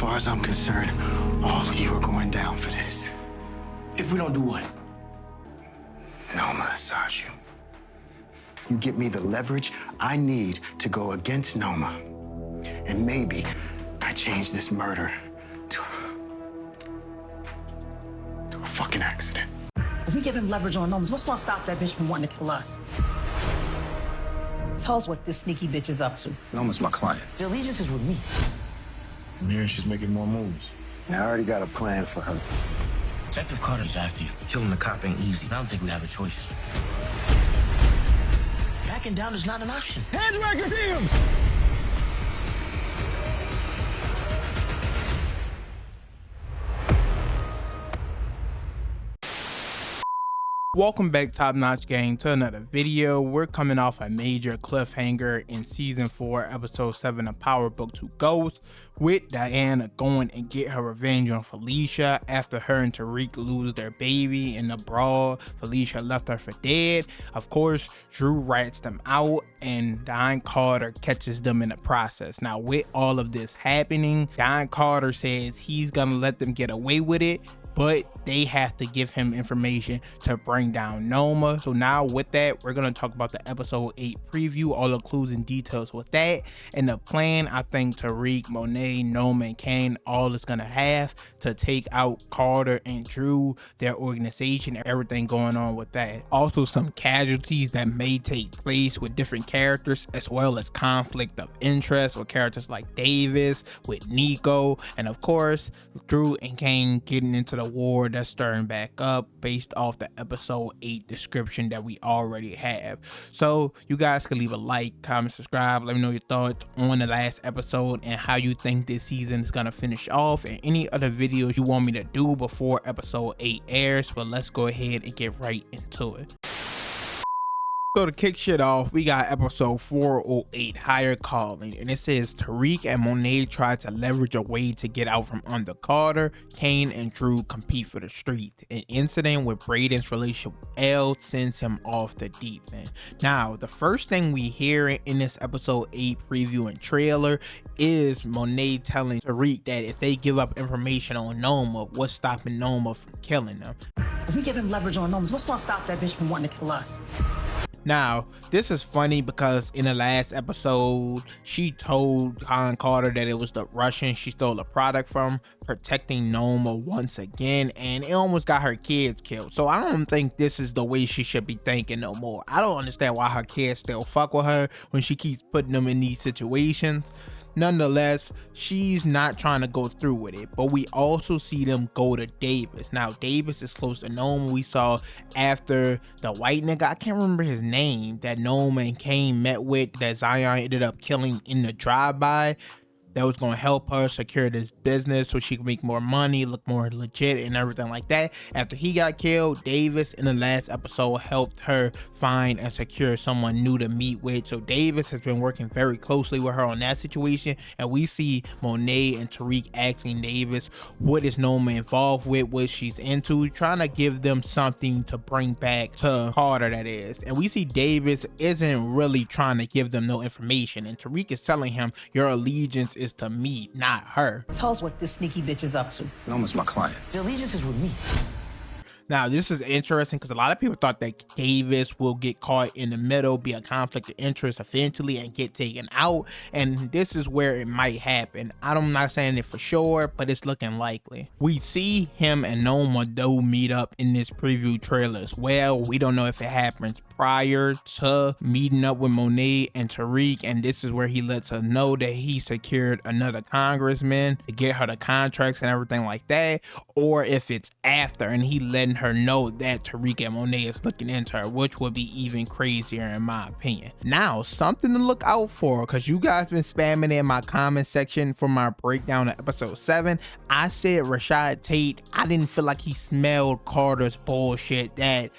far as I'm concerned, all of you are going down for this. If we don't do what? Noma assaults you. You get me the leverage I need to go against Noma. And maybe I change this murder to a fucking accident. If we give him leverage on Noma's, what's gonna stop that bitch from wanting to kill us? Tell us what this sneaky bitch is up to. Noma's my client. The allegiance is with me. I'm hearing she's making more moves. Now, I already got a plan for her. Detective Carter's after you. Killing the cop ain't easy. I don't think we have a choice. Backing down is not an option. Hands where I can see him! Welcome back, Top Notch Gang, to another video. We're coming off a major cliffhanger in season 4 episode 7 of Power Book 2 Ghost, with Diana going and get her revenge on Felicia after her and Tariq lose their baby in the brawl. Felicia left her for dead. Of course, Drew rats them out and Don Carter catches them in the process. Now, with all of this happening, Don Carter says he's gonna let them get away with it, but they have to give him information to bring down Noma. So now with that, we're going to talk about the episode 8 preview, all the clues and details with that. And the plan, I think Tariq, Monet, Noma and Cane, all is going to have to take out Carter and Drew, their organization, everything going on with that. Also some casualties that may take place with different characters, as well as conflict of interest with characters like Davis, with Nico, and of course, Drew and Cane getting into the war that's stirring back up based off the episode 8 description that we already have. So you guys can leave a like, comment, subscribe, let me know your thoughts on the last episode and how you think this season is gonna finish off, and any other videos you want me to do before episode 8 airs. But let's go ahead and get right into it. So to kick shit off, we got episode 408, Higher Calling, and it says Tariq and Monet try to leverage a way to get out from under Carter. Cane and Drew compete for the street. An incident with Braden's relationship with Elle sends him off the deep end. Now, the first thing we hear in this episode 8 preview and trailer is Monet telling Tariq that if they give up information on Noma, what's stopping Noma from killing them? If we give him leverage on Noma's, what's gonna stop that bitch from wanting to kill us? Now, this is funny because in the last episode, she told Don Carter that it was the Russian she stole a product from, protecting Noma once again, and it almost got her kids killed. So I don't think this is the way she should be thinking no more. I don't understand why her kids still fuck with her when she keeps putting them in these situations. Nonetheless, she's not trying to go through with it, but we also see them go to Davis. Now, Davis is close to Noma. We saw after the white nigga, I can't remember his name, that Noma and Cane met with, that Zion ended up killing in the drive-by, that was going to help her secure this business so she can make more money, look more legit and everything like that. After he got killed, Davis in the last episode helped her find and secure someone new to meet with. So Davis has been working very closely with her on that situation, and we see Monet and Tariq asking Davis what is Noma involved with, what she's into, trying to give them something to bring back to Carter, that is. And we see Davis isn't really trying to give them no information, and Tariq is telling him your allegiance is to me, not her. Tell us what this sneaky bitch is up to. Noma's my client. The allegiance is with me. Now, this is interesting because a lot of people thought that Davis will get caught in the middle, be a conflict of interest eventually, and get taken out. And this is where it might happen. I'm not saying it for sure, but it's looking likely. We see him and Noma do meet up in this preview trailer as well. We don't know if it happens prior to meeting up with Monet and Tariq, and this is where he lets her know that he secured another congressman to get her the contracts and everything like that, or if it's after and he letting her know that Tariq and Monet is looking into her, which would be even crazier in my opinion. Now, something to look out for, because you guys been spamming in my comment section for my breakdown of episode 7. I said Rashad Tate, I didn't feel like he smelled Carter's bullshit, that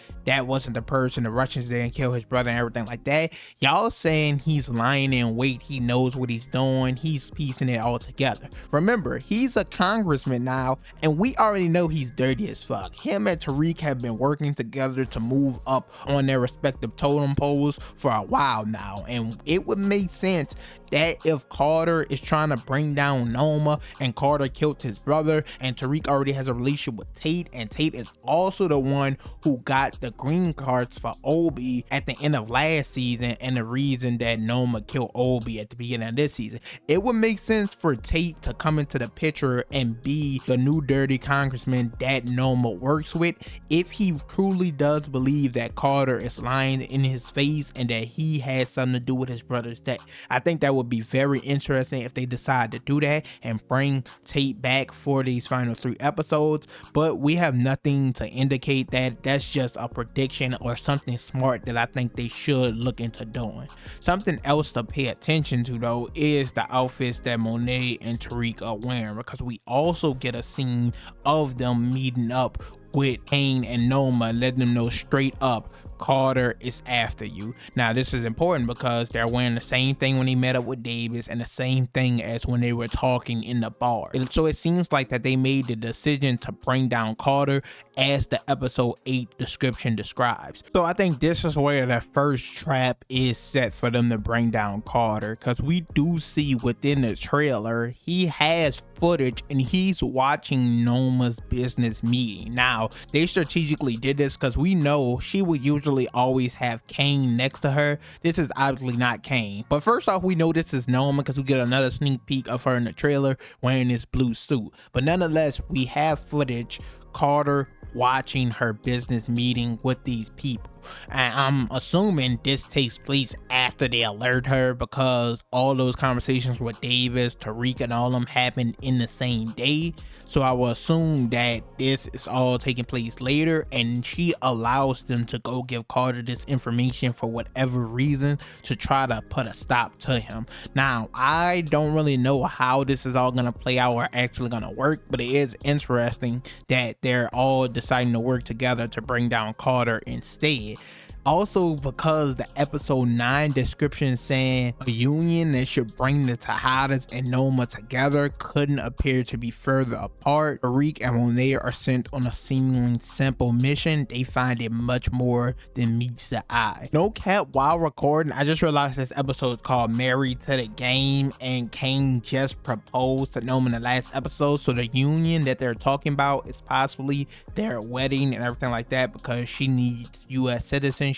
wasn't the person, the Russians didn't kill his brother and everything like that. Y'all saying he's lying in wait, he knows what he's doing, he's piecing it all together. Remember, he's a congressman now, and we already know he's dirty as fuck. Him and Tariq have been working together to move up on their respective totem poles for a while now, and it would make sense that if Carter is trying to bring down Noma and Carter killed his brother, and Tariq already has a relationship with Tate, and Tate is also the one who got the green cards for Obi at the end of last season and the reason that Noma killed Obi at the beginning of this season, it would make sense for Tate to come into the picture and be the new dirty congressman that Noma works with if he truly does believe that Carter is lying in his face and that he has something to do with his brother's death. I think that would be very interesting if they decide to do that and bring Tate back for these final 3 episodes, but we have nothing to indicate that. That's just a prediction or something smart that I think they should look into doing. Something else to pay attention to though is the outfits that Monet and Tariq are wearing, because we also get a scene of them meeting up with Cane and Noma, letting them know straight up Carter is after you. Now this is important because they're wearing the same thing when he met up with Davis and the same thing as when they were talking in the bar. So it seems like that they made the decision to bring down Carter as the episode 8 description describes. So I think this is where the first trap is set for them to bring down Carter, because we do see within the trailer he has footage and he's watching Noma's business meeting. Now they strategically did this because we know she would usually always have Cane next to her. This is obviously not Cane, but first off we know this is Noma because we get another sneak peek of her in the trailer wearing this blue suit, but nonetheless we have footage Carter watching her business meeting with these people, and I'm assuming this takes place after they alert her because all those conversations with Davis, Tariq and all of them happened in the same day. So I will assume that this is all taking place later and she allows them to go give Carter this information for whatever reason to try to put a stop to him. Now I don't really know how this is all gonna play out or actually gonna work, but it is interesting that they're all deciding to work together to bring down Carter instead. Also because the episode 9 description saying a union that should bring the Tejedas and Noma together couldn't appear to be further apart. Tariq and Monet are sent on a seemingly simple mission. They find it much more than meets the eye. No cap, while recording I just realized this episode is called Married to the Game and Cane just proposed to Noma in the last episode, so the union that they're talking about is possibly their wedding and everything like that because she needs US citizenship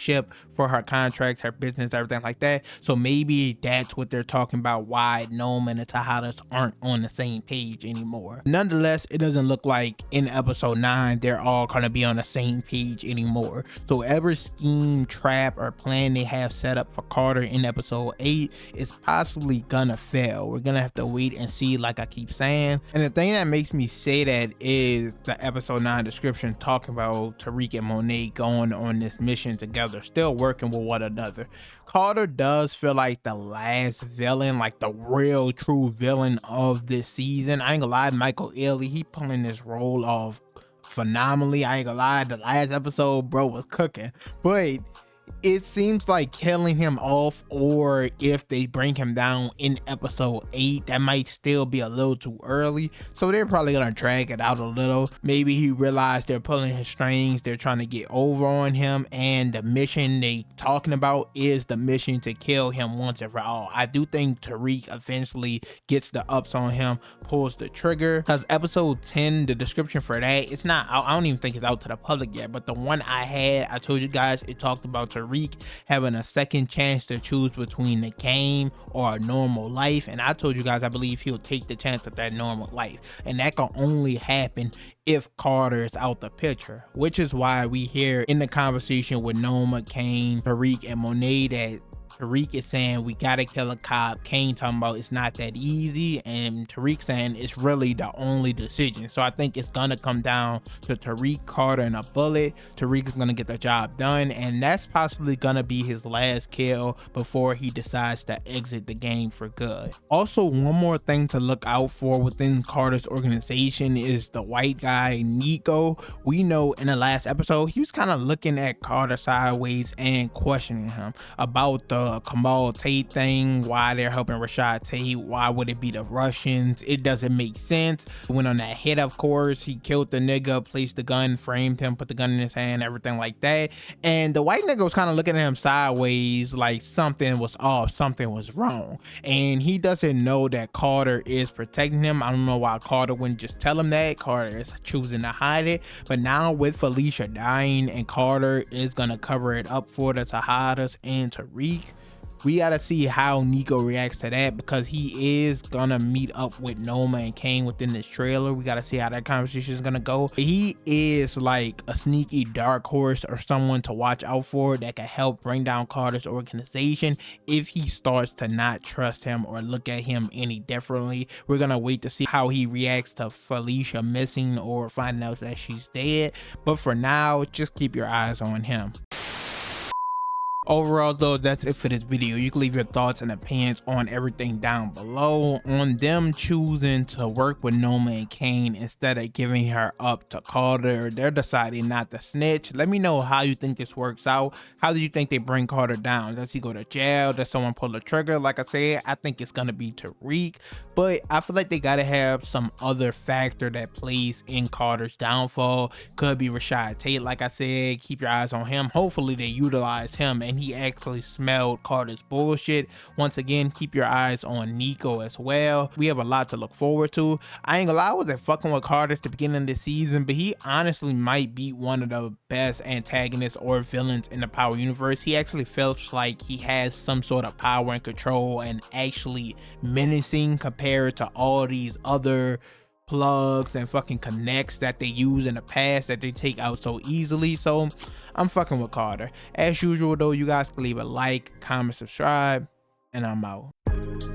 for her contracts, her business, everything like that. So maybe that's what they're talking about, why Noma and the Tejedas aren't on the same page anymore. Nonetheless, it doesn't look like in episode 9 they're all gonna be on the same page anymore. So every scheme, trap or plan they have set up for Carter in episode 8 is possibly gonna fail. We're gonna have to wait and see, like I keep saying. And the thing that makes me say that is the episode 9 description talking about Tariq and Monet going on this mission together, still working with one another. Carter does feel like the last villain, like the real true villain of this season. I ain't gonna lie, Michael Ealy, he pulling this role off phenomenally. I ain't gonna lie, the last episode bro was cooking, but it seems like killing him off, or if they bring him down in episode 8, that might still be a little too early, so they're probably gonna drag it out a little. Maybe he realized they're pulling his strings, they're trying to get over on him, and the mission they talking about is the mission to kill him once and for all. I do think Tariq eventually gets the ups on him, pulls the trigger, because episode 10, the description for that, it's not out. I don't even think it's out to the public yet, but the one I had, I told you guys, it talked about Tariq having a second chance to choose between the game or a normal life, and I told you guys I believe he'll take the chance of that normal life, and that can only happen if Carter is out the picture, which is why we hear in the conversation with Noma, Cane, Tariq and Monet that Tariq is saying we gotta kill a cop, Cane talking about it's not that easy, and Tariq saying it's really the only decision. So I think it's gonna come down to Tariq, Carter and a bullet. Tariq is gonna get the job done, and that's possibly gonna be his last kill before he decides to exit the game for good. Also, one more thing to look out for within Carter's organization is the white guy Nico. We know in the last episode he was kind of looking at Carter sideways and questioning him about the the Kamal Tate thing, why they're helping Rashad Tate, why would it be the Russians? It doesn't make sense. Went on that hit, of course, he killed the nigga, placed the gun, framed him, put the gun in his hand, everything like that. And the white nigga was kind of looking at him sideways like something was off, something was wrong. And he doesn't know that Carter is protecting him. I don't know why Carter wouldn't just tell him that. Carter is choosing to hide it. But now with Felicia dying and Carter is gonna cover it up for the Tejedas and Tariq, we gotta see how Nico reacts to that, because he is gonna meet up with Noma and Cane within this trailer. We gotta see how that conversation is gonna go. He is like a sneaky dark horse or someone to watch out for that can help bring down Carter's organization if he starts to not trust him or look at him any differently. We're gonna wait to see how he reacts to Felicia missing or finding out that she's dead. But for now, just keep your eyes on him. Overall though, that's it for this video. You can leave your thoughts and opinions on everything down below on them choosing to work with Noma and Cane instead of giving her up to Carter. They're deciding not to snitch. Let me know how you think this works out. How do you think they bring Carter down? Does he go to jail? Does someone pull the trigger? Like I said, I think it's gonna be Tariq, but I feel like they gotta have some other factor that plays in Carter's downfall. Could be Rashad Tate, like I said. Keep your eyes on him. Hopefully they utilize him and he actually smelled Carter's bullshit. Once again, keep your eyes on Nico as well. We have a lot to look forward to. I ain't gonna lie, I wasn't fucking with Carter at the beginning of the season, but he honestly might be one of the best antagonists or villains in the Power universe. He actually feels like he has some sort of power and control and actually menacing compared to all these other plugs and fucking connects that they use in the past that they take out so easily. So I'm fucking with Carter. As usual though, you guys can leave a like, comment, subscribe, and I'm out.